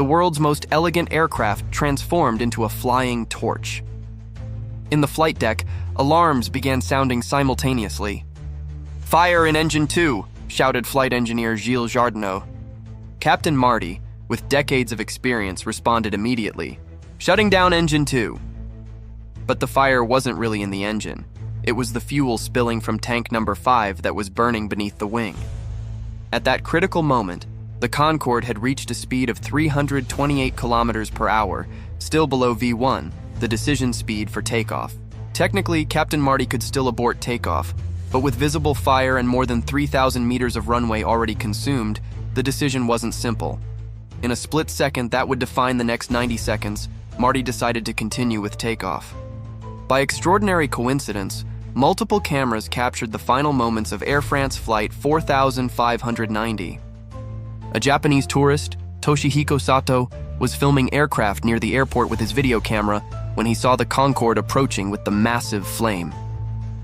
the world's most elegant aircraft transformed into a flying torch. In the flight deck, alarms began sounding simultaneously. "Fire in Engine 2, shouted flight engineer Gilles Jardinot. Captain Marty, with decades of experience, responded immediately, "Shutting down Engine 2. But the fire wasn't really in the engine. It was the fuel spilling from tank number 5 that was burning beneath the wing. At that critical moment, the Concorde had reached a speed of 328 kilometers per hour, still below V1, the decision speed for takeoff. Technically, Captain Marty could still abort takeoff, but with visible fire and more than 3,000 meters of runway already consumed, the decision wasn't simple. In a split second that would define the next 90 seconds, Marty decided to continue with takeoff. By extraordinary coincidence, multiple cameras captured the final moments of Air France Flight 4590. A Japanese tourist, Toshihiko Sato, was filming aircraft near the airport with his video camera when he saw the Concorde approaching with the massive flame.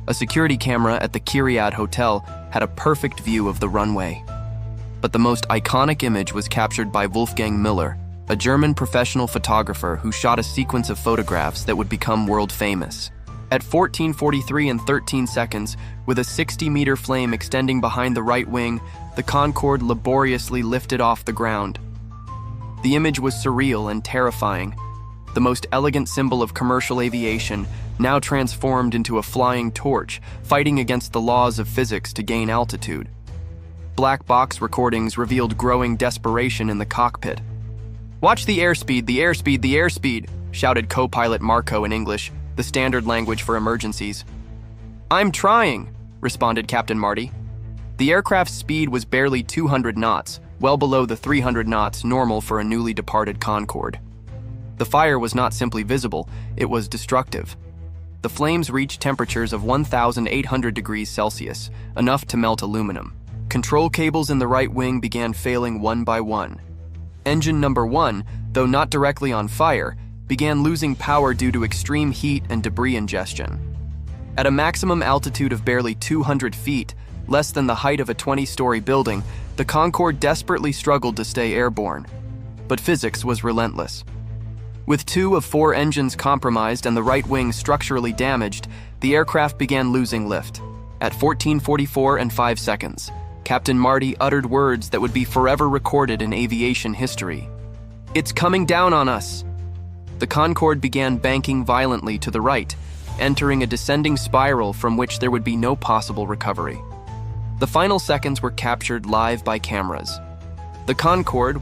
A security camera at the Kiryat Hotel had a perfect view of the runway. But the most iconic image was captured by Wolfgang Müller, a German professional photographer who shot a sequence of photographs that would become world famous. At 14:43 and 13 seconds, with a 60-meter flame extending behind the right wing, the Concorde laboriously lifted off the ground. The image was surreal and terrifying, the most elegant symbol of commercial aviation, now transformed into a flying torch, fighting against the laws of physics to gain altitude. Black box recordings revealed growing desperation in the cockpit. "Watch the airspeed, the airspeed, the airspeed," shouted co-pilot Marco in English, the standard language for emergencies. "I'm trying," responded Captain Marty. The aircraft's speed was barely 200 knots, well below the 300 knots normal for a newly departed Concorde. The fire was not simply visible, it was destructive. The flames reached temperatures of 1,800 degrees Celsius, enough to melt aluminum. Control cables in the right wing began failing one by one. Engine number 1, though not directly on fire, began losing power due to extreme heat and debris ingestion. At a maximum altitude of barely 200 feet, less than the height of a 20-story building, the Concorde desperately struggled to stay airborne. But physics was relentless. With 2 of 4 engines compromised and the right wing structurally damaged, the aircraft began losing lift. At 14:44 and 5 seconds, Captain Marty uttered words that would be forever recorded in aviation history. "It's coming down on us." The Concorde began banking violently to the right, entering a descending spiral from which there would be no possible recovery. The final seconds were captured live by cameras. The Concorde